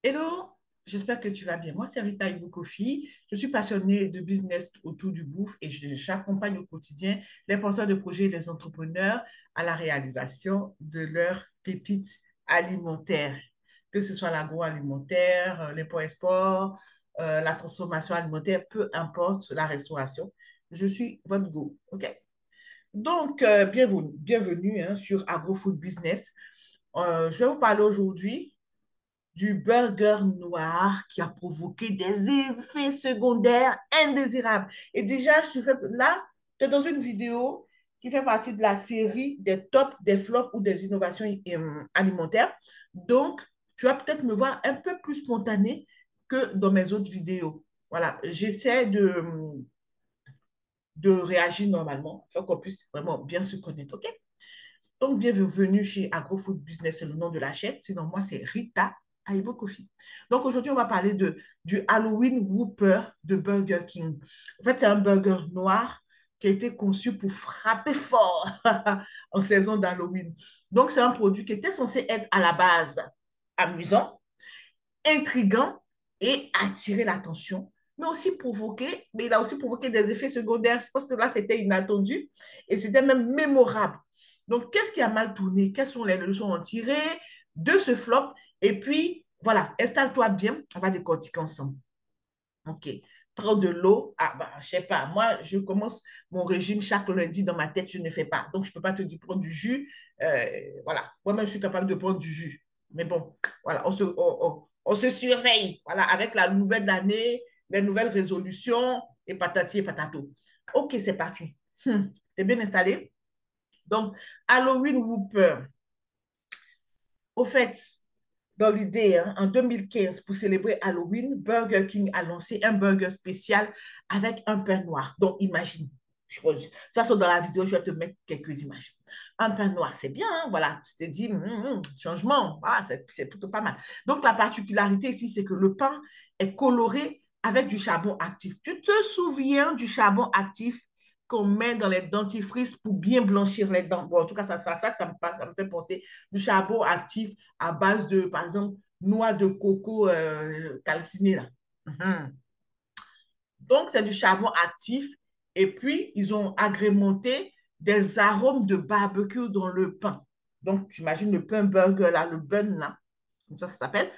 Hello, j'espère que tu vas bien. Moi, c'est Rita Ibukofi. Je suis passionnée de business autour du bouffe et j'accompagne au quotidien les porteurs de projets et les entrepreneurs à la réalisation de leurs pépites alimentaires, que ce soit l'agroalimentaire, l'import-export, la transformation alimentaire, peu importe la restauration. Je suis votre go. OK? Donc, bienvenue hein, sur AgroFood Business. Je vais vous parler aujourd'hui du burger noir qui a provoqué des effets secondaires indésirables. Et déjà, là, tu es dans une vidéo qui fait partie de la série des tops, des flops ou des innovations alimentaires. Donc, tu vas peut-être me voir un peu plus spontané que dans mes autres vidéos. Voilà, j'essaie de réagir normalement, afin qu'on puisse vraiment bien se connaître, OK? Donc, bienvenue chez AgroFood Business, c'est le nom de la chaîne. Sinon, moi, c'est Rita Aibo Kofi. Donc, aujourd'hui, on va parler du Halloween Whopper de Burger King. En fait, c'est un burger noir qui a été conçu pour frapper fort en saison d'Halloween. Donc, c'est un produit qui était censé être à la base amusant, intriguant et attirer l'attention, mais il a aussi provoqué des effets secondaires. Je pense que là, c'était inattendu et c'était même mémorable. Donc, qu'est-ce qui a mal tourné? Quelles sont les leçons à tirer de ce flop? Et puis, voilà, installe-toi bien, on va décortiquer ensemble. OK. Prends de l'eau. Ah, bah, je sais pas. Moi, je commence mon régime chaque lundi dans ma tête, je ne fais pas. Donc, je ne peux pas te dire prendre du jus. Voilà. Moi-même, je suis capable de prendre du jus. Mais bon, voilà, on se surveille. Voilà, avec la nouvelle année, les nouvelles résolutions et patati et patato. OK, c'est parti. T'es bien installé? Donc, Halloween Whopper. Au fait, dans l'idée, hein, en 2015, pour célébrer Halloween, Burger King a lancé un burger spécial avec un pain noir. Donc, imagine. De toute façon, dans la vidéo, je vais te mettre quelques images. Un pain noir, c'est bien, hein, voilà. Tu te dis, changement, voilà, c'est plutôt pas mal. Donc, la particularité ici, c'est que le pain est coloré avec du charbon actif. Tu te souviens du charbon actif qu'on met dans les dentifrices pour bien blanchir les dents? Bon, en tout cas, ça me fait penser du charbon actif à base de, par exemple, noix de coco calcinée. Là. Mhm. Donc, c'est du charbon actif. Et puis, ils ont agrémenté des arômes de barbecue dans le pain. Donc, tu imagines le pain burger, là, le bun, là, comme ça s'appelle,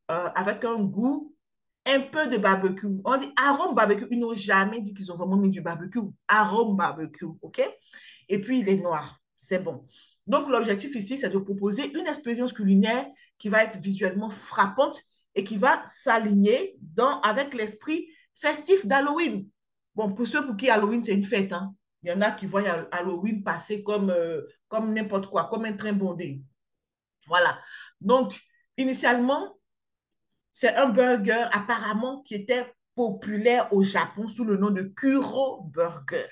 avec un goût un peu de barbecue. On dit arôme barbecue. Ils n'ont jamais dit qu'ils ont vraiment mis du barbecue. Arôme barbecue, OK? Et puis, il est noir. C'est bon. Donc, l'objectif ici, c'est de proposer une expérience culinaire qui va être visuellement frappante et qui va s'aligner avec l'esprit festif d'Halloween. Bon, pour ceux pour qui Halloween, c'est une fête, hein. Il y en a qui voient Halloween passer comme n'importe quoi, comme un train bondé. Voilà. Donc, initialement, c'est un burger apparemment qui était populaire au Japon sous le nom de Kuro Burger.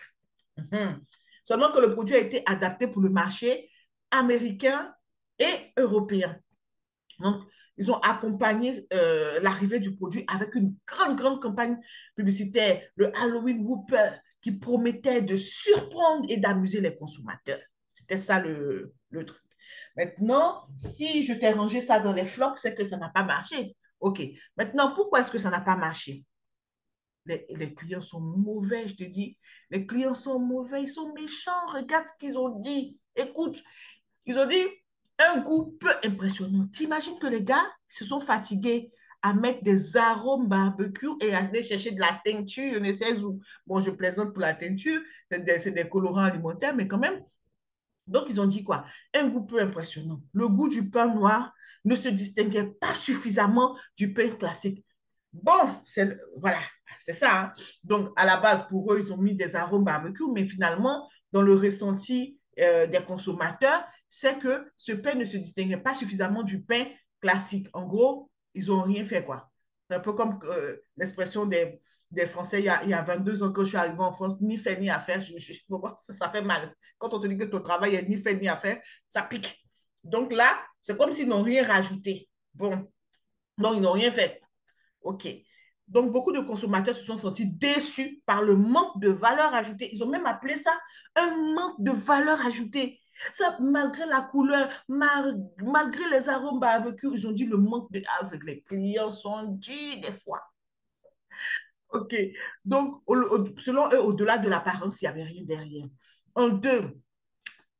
Mhm. Seulement que le produit a été adapté pour le marché américain et européen. Donc, ils ont accompagné l'arrivée du produit avec une grande, grande campagne publicitaire, le Halloween Whopper, qui promettait de surprendre et d'amuser les consommateurs. C'était ça le truc. Maintenant, si je t'ai rangé ça dans les flops, c'est que ça n'a pas marché. OK. Maintenant, pourquoi est-ce que ça n'a pas marché? Les clients sont mauvais, je te dis. Les clients sont mauvais, ils sont méchants. Regarde ce qu'ils ont dit. Écoute, ils ont dit un goût peu impressionnant. T'imagines que les gars se sont fatigués à mettre des arômes barbecue et à aller chercher de la teinture, je ne sais où. Bon, je plaisante pour la teinture, c'est des colorants alimentaires, mais quand même. Donc, ils ont dit quoi? Un goût peu impressionnant. Le goût du pain noir ne se distinguait pas suffisamment du pain classique. Bon, voilà, c'est ça. Hein. Donc, à la base, pour eux, ils ont mis des arômes barbecue, mais finalement, dans le ressenti des consommateurs, c'est que ce pain ne se distinguait pas suffisamment du pain classique. En gros, ils n'ont rien fait, quoi. C'est un peu comme l'expression des Français il y a 22 ans quand je suis arrivée en France, ni fait ni à faire. Ça fait mal. Quand on te dit que ton travail est ni fait ni à faire, ça pique. Donc là, c'est comme s'ils n'ont rien rajouté. Bon, donc ils n'ont rien fait. OK. Donc, beaucoup de consommateurs se sont sentis déçus par le manque de valeur ajoutée. Ils ont même appelé ça un manque de valeur ajoutée. Ça, malgré la couleur, malgré les arômes barbecue, ils ont dit le manque avec les clients sont durs des fois. OK. Donc, selon eux, au-delà de l'apparence, il n'y avait rien derrière. En deux,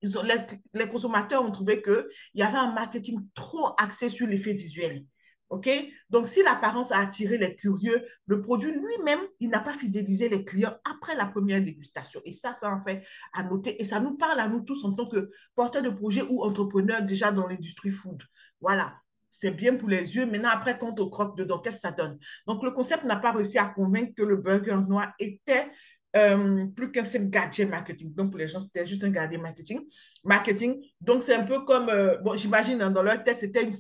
les consommateurs ont trouvé qu'il y avait un marketing trop axé sur l'effet visuel. OK? Donc, si l'apparence a attiré les curieux, le produit lui-même, il n'a pas fidélisé les clients après la première dégustation. Et ça en fait à noter. Et ça nous parle à nous tous en tant que porteurs de projets ou entrepreneurs déjà dans l'industrie food. Voilà. C'est bien pour les yeux. Maintenant, après, quand on croque dedans, qu'est-ce que ça donne? Donc, le concept n'a pas réussi à convaincre que le burger noir était plus qu'un simple gadget marketing. Donc, pour les gens, c'était juste un gadget marketing. Donc, c'est un peu comme, bon, j'imagine, hein, dans leur tête, c'était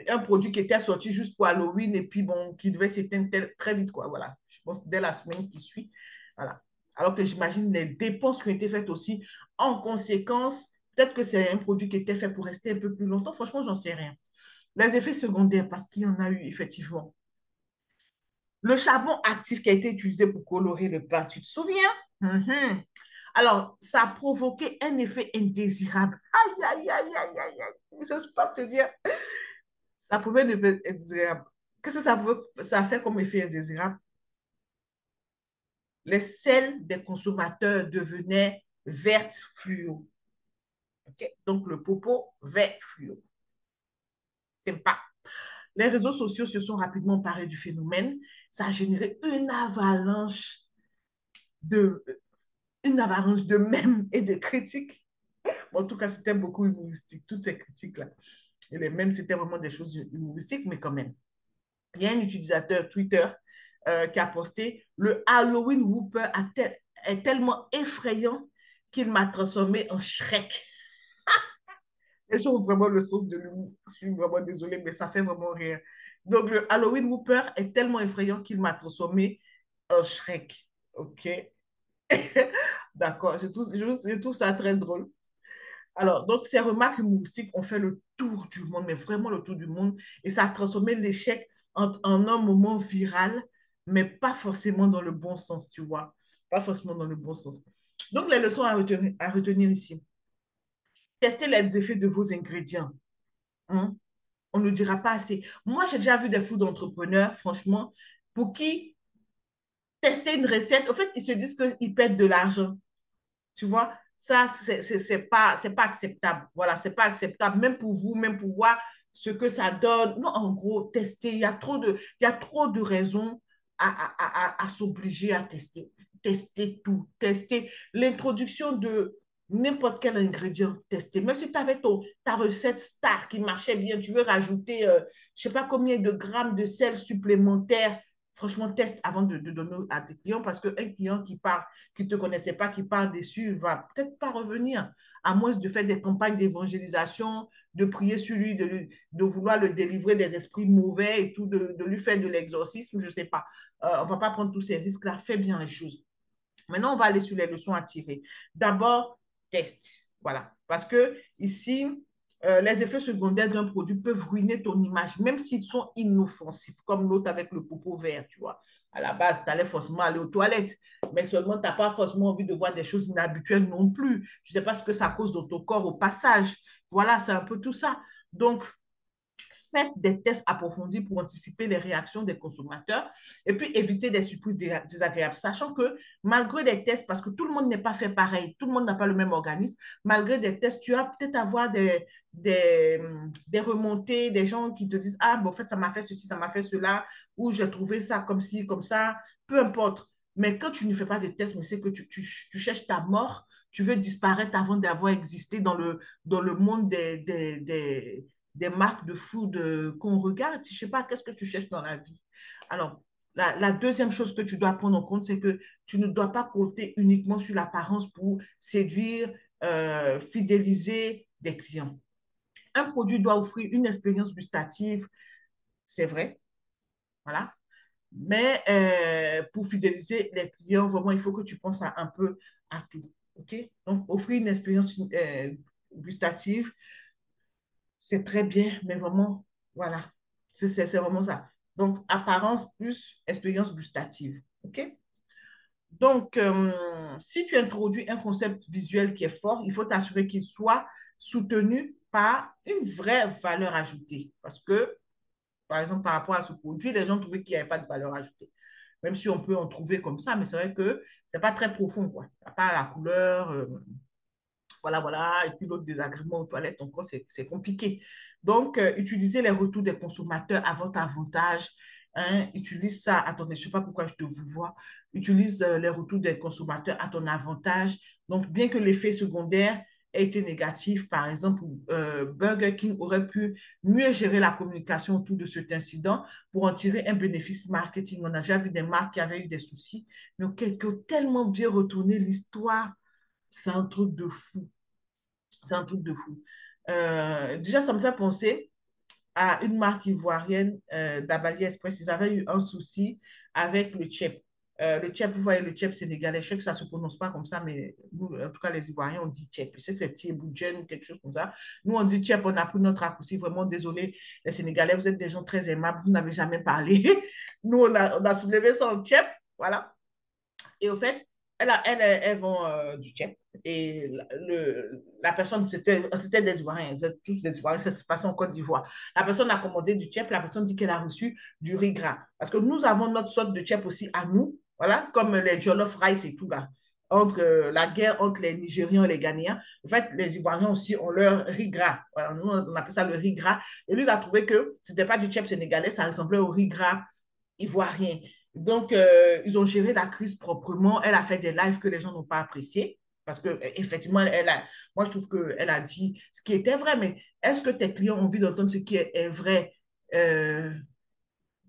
un produit qui était sorti juste pour Halloween et puis, bon, qui devait s'éteindre très vite, quoi. Voilà. Je pense dès la semaine qui suit. Voilà. Alors que j'imagine les dépenses qui ont été faites aussi en conséquence. Peut-être que c'est un produit qui était fait pour rester un peu plus longtemps. Franchement, j'en sais rien. Les effets secondaires, parce qu'il y en a eu, effectivement. Le charbon actif qui a été utilisé pour colorer le pain, tu te souviens? Mhm. Alors, ça a provoqué un effet indésirable. Aïe, aïe, aïe, aïe, aïe, aïe. Je n'ose pas te dire. Ça a prouvé un effet indésirable. Qu'est-ce que ça a fait comme effet indésirable? Les selles des consommateurs devenaient vertes fluo. Okay? Donc, le popo vert fluo. C'est pas. Les réseaux sociaux se sont rapidement emparés du phénomène. Ça a généré de, une avalanche de mèmes et de critiques. Bon, en tout cas, c'était beaucoup humoristique, toutes ces critiques-là. Et les mèmes, c'était vraiment des choses humoristiques, mais quand même. Il y a un utilisateur Twitter qui a posté le Halloween Whooper est tellement effrayant qu'il m'a transformé en Shrek. Les gens ont vraiment le sens de l'humour. Je suis vraiment désolée, mais ça fait vraiment rire. Donc, le Halloween Whooper est tellement effrayant qu'il m'a transformé en Shrek. OK? D'accord, je trouve ça très drôle. Alors, donc, ces remarques humoristiques ont fait le tour du monde, mais vraiment le tour du monde. Et ça a transformé l'échec en un moment viral, mais pas forcément dans le bon sens, tu vois. Pas forcément dans le bon sens. Donc, les leçons à retenir ici. Testez les effets de vos ingrédients. Hein. On ne dira pas assez. Moi, j'ai déjà vu des fous d'entrepreneurs, franchement, pour qui tester une recette, en fait, ils se disent qu'ils perdent de l'argent. Tu vois, ça, c'est pas acceptable. Voilà, c'est pas acceptable, même pour vous, même pour voir ce que ça donne. Non, en gros, tester. Il y a trop de raisons à s'obliger à tester. Tester tout. Tester l'introduction de n'importe quel ingrédient. Tester. Même si tu avais ta recette star qui marchait bien, tu veux rajouter, je ne sais pas combien de grammes de sel supplémentaires. Franchement, teste avant de donner à tes clients parce qu'un client qui ne te connaissait pas, qui part déçu, va peut-être pas revenir, à moins de faire des campagnes d'évangélisation, de prier sur lui, de vouloir le délivrer des esprits mauvais et tout, de lui faire de l'exorcisme, je ne sais pas. On ne va pas prendre tous ces risques-là. Fais bien les choses. Maintenant, on va aller sur les leçons à tirer. D'abord, test. Voilà. Parce que ici, les effets secondaires d'un produit peuvent ruiner ton image, même s'ils sont inoffensifs, comme l'autre avec le popo vert, tu vois. À la base, tu allais forcément aller aux toilettes, mais seulement tu n'as pas forcément envie de voir des choses inhabituelles non plus. Tu ne sais pas ce que ça cause dans ton corps au passage. Voilà, c'est un peu tout ça. Donc, faites des tests approfondis pour anticiper les réactions des consommateurs et puis éviter des surprises désagréables. Sachant que malgré des tests, parce que tout le monde n'est pas fait pareil, tout le monde n'a pas le même organisme, malgré des tests, tu vas peut-être avoir des remontées, des gens qui te disent, ah, bon, en fait, ça m'a fait ceci, ça m'a fait cela, ou j'ai trouvé ça comme ci, comme ça, peu importe. Mais quand tu ne fais pas de tests, mais c'est que tu cherches ta mort, tu veux disparaître avant d'avoir existé dans le monde des marques de food qu'on regarde. Je ne sais pas, qu'est-ce que tu cherches dans la vie? Alors, la deuxième chose que tu dois prendre en compte, c'est que tu ne dois pas compter uniquement sur l'apparence pour séduire, fidéliser des clients. Un produit doit offrir une expérience gustative, c'est vrai, voilà. Mais pour fidéliser les clients, vraiment, il faut que tu penses un peu à tout. OK? Donc, offrir une expérience gustative, c'est très bien, mais vraiment, voilà, c'est vraiment ça. Donc, apparence plus expérience gustative. OK? Donc, si tu introduis un concept visuel qui est fort, il faut t'assurer qu'il soit soutenu par une vraie valeur ajoutée. Parce que, par exemple, par rapport à ce produit, les gens trouvaient qu'il n'y avait pas de valeur ajoutée. Même si on peut en trouver comme ça, mais c'est vrai que ce n'est pas très profond, quoi. À part la couleur, voilà, voilà, et puis l'autre désagrément aux toilettes, encore, c'est compliqué. Donc, utiliser les retours des consommateurs à votre avantage. Hein, utilise ça à ton, je ne sais pas pourquoi je te vous vois, utilise les retours des consommateurs à ton avantage. Donc, bien que l'effet secondaire ait été négatif, par exemple, Burger King aurait pu mieux gérer la communication autour de cet incident pour en tirer un bénéfice marketing. On a déjà vu des marques qui avaient eu des soucis, mais qui ont tellement bien retourné l'histoire. C'est un truc de fou. C'est un truc de fou. Déjà, ça me fait penser à une marque ivoirienne d'Abali Express. Ils avaient eu un souci avec le tchèp. Le tchèp, vous voyez, le tchèp sénégalais, je sais que ça ne se prononce pas comme ça, mais nous, en tout cas, les Ivoiriens, on dit tchèp. Je sais que c'est Thieboudjen ou quelque chose comme ça. Nous, on dit tchèp, on a pris notre raccourci. Vraiment désolé, les Sénégalais, vous êtes des gens très aimables, vous n'avez jamais parlé. Nous, on a soulevé ça en tchèp, voilà. Et au fait, elles vont du tchèp. Et la personne, c'était des Ivoiriens, vous êtes tous des Ivoiriens, ça se passe en Côte d'Ivoire. La personne a commandé du tchèp, la personne dit qu'elle a reçu du riz gras. Parce que nous avons notre sorte de tchèp aussi à nous, voilà, comme les jollof rice et tout là. Entre la guerre entre les Nigérians et les Ghanéens, en fait, les Ivoiriens aussi ont leur riz gras. Voilà, nous, on appelle ça le riz gras. Et lui, il a trouvé que ce n'était pas du tchèp sénégalais, ça ressemblait au riz gras ivoirien. Donc, ils ont géré la crise proprement. Elle a fait des lives que les gens n'ont pas appréciés. Parce que effectivement, moi, je trouve qu'elle a dit ce qui était vrai, mais est-ce que tes clients ont envie d'entendre ce qui est vrai euh,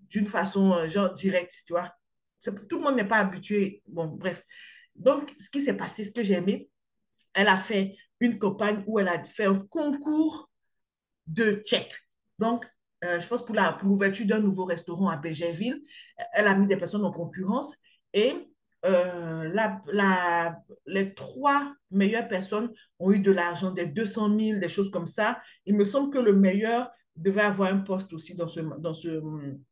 d'une façon genre directe, tu vois? Tout le monde n'est pas habitué. Bon, bref. Donc, ce qui s'est passé, ce que j'ai aimé, elle a fait une campagne où elle a fait un concours de check. Donc, je pense pour l'ouverture d'un nouveau restaurant à Bégerville, elle a mis des personnes en concurrence et les trois meilleures personnes ont eu de l'argent, des 200 000, des choses comme ça. Il me semble que le meilleur devait avoir un poste aussi dans ce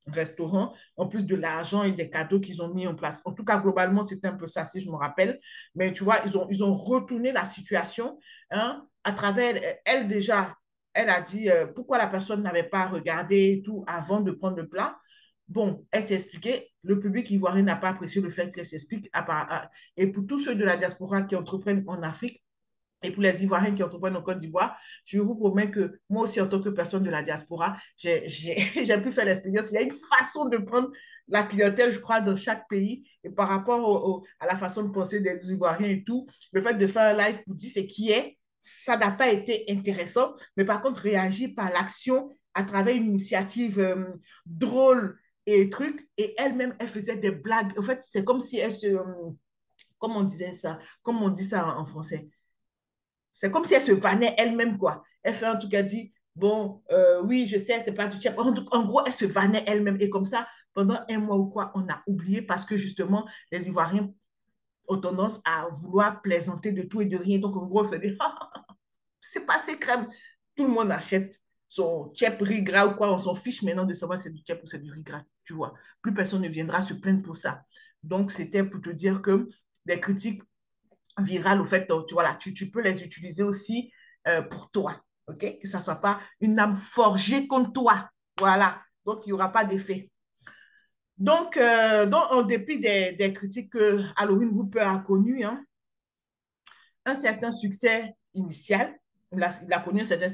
restaurant, en plus de l'argent et des cadeaux qu'ils ont mis en place. En tout cas, globalement, c'était un peu ça, si je me rappelle. Mais tu vois, ils ont retourné la situation hein, à travers elle déjà elle a dit pourquoi la personne n'avait pas regardé tout avant de prendre le plat. Bon, elle s'est expliquée. Le public ivoirien n'a pas apprécié le fait qu'elle s'explique. Et pour tous ceux de la diaspora qui entreprennent en Afrique, et pour les Ivoiriens qui entreprennent en Côte d'Ivoire, je vous promets que moi aussi, en tant que personne de la diaspora, j'ai pu faire l'expérience. Il y a une façon de prendre la clientèle, je crois, dans chaque pays. Et par rapport à la façon de penser des Ivoiriens et tout, le fait de faire un live pour dire ce qui est, ça n'a pas été intéressant. Mais par contre, réagir par l'action à travers une initiative drôle et truc. Et elle-même, elle faisait des blagues. En fait, c'est comme si elle se... comment on disait ça? Comment on dit ça en français? C'est comme si elle se vannait elle-même, quoi. Elle fait un truc, elle dit, bon, oui, je sais, c'est pas du tchèp. En gros, elle se vannait elle-même. Et comme ça, pendant un mois ou quoi, on a oublié parce que justement, les Ivoiriens ont tendance à vouloir plaisanter de tout et de rien. Donc, en gros, on se dit, c'est passé crème. Tout le monde achète son tchèp riz gras ou quoi. On s'en fiche maintenant de savoir si c'est du tchèp ou c'est du riz gras. Tu vois, plus personne ne viendra se plaindre pour ça. Donc, c'était pour te dire que les critiques virales, au fait, tu, voilà, tu peux les utiliser aussi pour toi. OK? Que ça ne soit pas une âme forgée contre toi. Voilà. Donc, il n'y aura pas d'effet. Donc, en dépit des critiques que Halloween Hooper a connues, hein, un certain succès initial, il a connu un certain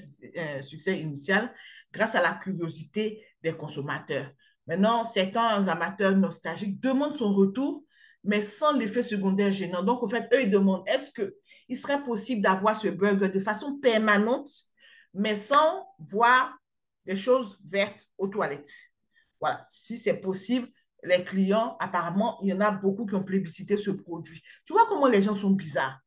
succès initial grâce à la curiosité des consommateurs. Maintenant, certains amateurs nostalgiques demandent son retour, mais sans l'effet secondaire gênant. Donc, en fait, eux, ils demandent, est-ce qu'il serait possible d'avoir ce burger de façon permanente, mais sans voir des choses vertes aux toilettes? Voilà, si c'est possible, les clients, apparemment, il y en a beaucoup qui ont plébiscité ce produit. Tu vois comment les gens sont bizarres.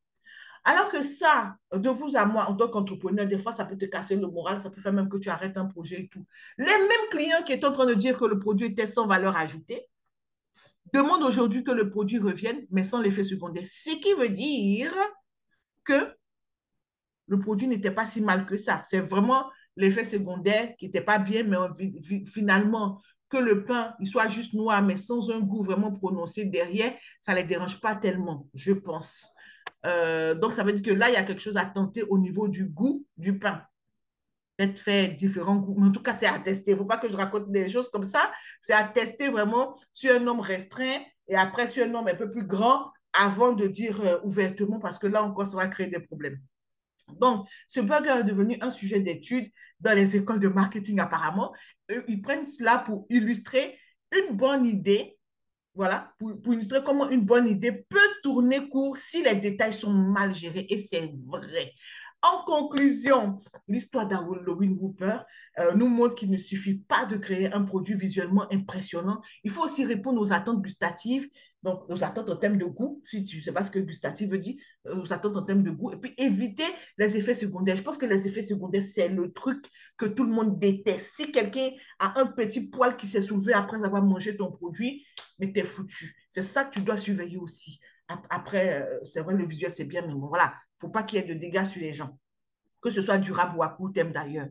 Alors que ça, de vous à moi, en tant qu'entrepreneur, des fois, ça peut te casser le moral, ça peut faire même que tu arrêtes un projet et tout. Les mêmes clients qui étaient en train de dire que le produit était sans valeur ajoutée demandent aujourd'hui que le produit revienne, mais sans l'effet secondaire. Ce qui veut dire que le produit n'était pas si mal que ça. C'est vraiment l'effet secondaire qui n'était pas bien, mais finalement, que le pain il soit juste noir, mais sans un goût vraiment prononcé derrière, ça ne les dérange pas tellement, je pense. Donc, ça veut dire que là, il y a quelque chose à tenter au niveau du goût du pain. Peut-être faire différents goûts, mais en tout cas, c'est à tester. Il ne faut pas que je raconte des choses comme ça. C'est à tester vraiment sur un nombre restreint et après sur un nombre un peu plus grand avant de dire ouvertement, parce que là encore, ça va créer des problèmes. Donc, ce burger est devenu un sujet d'étude dans les écoles de marketing apparemment. Ils prennent cela pour illustrer une bonne idée, voilà, pour illustrer comment une bonne idée peut tourner court si les détails sont mal gérés. Et c'est vrai. En conclusion, l'histoire d'Halloween Whopper nous montre qu'il ne suffit pas de créer un produit visuellement impressionnant. Il faut aussi répondre aux attentes gustatives, donc aux attentes en termes de goût, si tu ne sais pas ce que gustative veut dire, aux attentes en termes de goût, et puis éviter les effets secondaires. Je pense que les effets secondaires, c'est le truc que tout le monde déteste. Si quelqu'un a un petit poil qui s'est soulevé après avoir mangé ton produit, mais t'es foutu. C'est ça que tu dois surveiller aussi. Après, c'est vrai, le visuel, c'est bien, mais bon, voilà, il ne faut pas qu'il y ait de dégâts sur les gens, que ce soit durable ou à court terme d'ailleurs.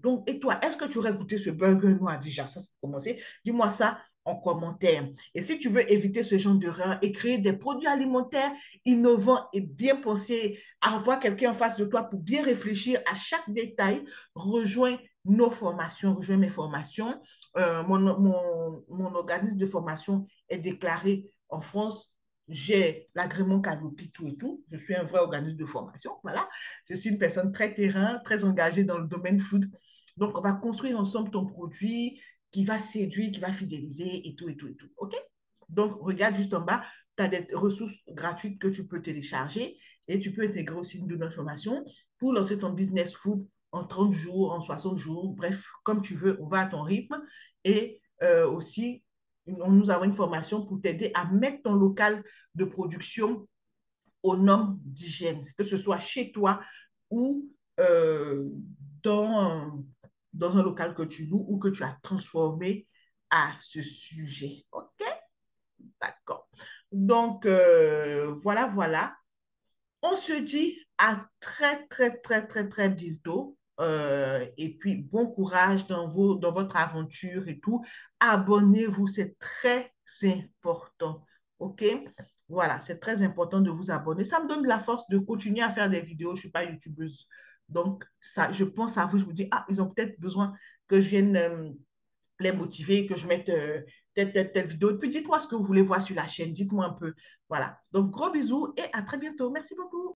Donc, et toi, est-ce que tu aurais goûté ce burger noir déjà? Ça, c'est commencé. Dis-moi ça en commentaire. Et si tu veux éviter ce genre d'erreur et créer des produits alimentaires innovants et bien pensés, avoir quelqu'un en face de toi pour bien réfléchir à chaque détail, rejoins nos formations, rejoins mes formations. Mon organisme de formation est déclaré en France. J'ai l'agrément Canopy, tout et tout. Je suis un vrai organisme de formation. Voilà. Je suis une personne très terrain, très engagée dans le domaine food. Donc, on va construire ensemble ton produit qui va séduire, qui va fidéliser et tout, et tout, et tout. OK? Donc, regarde juste en bas, tu as des ressources gratuites que tu peux télécharger et tu peux intégrer aussi une de nos formations pour lancer ton business food en 30 jours, en 60 jours, bref, comme tu veux, on va à ton rythme. Et aussi, nous avons une formation pour t'aider à mettre ton local de production aux normes d'hygiène, que ce soit chez toi ou euh, dans, dans un local que tu loues ou que tu as transformé à ce sujet. OK? D'accord. Donc, voilà, voilà. On se dit à très, très, très, très, très bientôt. Et puis, bon courage dans votre aventure et tout. Abonnez-vous, c'est très important. OK? Voilà, c'est très important de vous abonner. Ça me donne de la force de continuer à faire des vidéos. Je ne suis pas youtubeuse. Donc, ça, je pense à vous. Je me dis, ah, ils ont peut-être besoin que je vienne les motiver, que je mette telle vidéo. Et puis, dites-moi ce que vous voulez voir sur la chaîne. Dites-moi un peu. Voilà. Donc, gros bisous et à très bientôt. Merci beaucoup.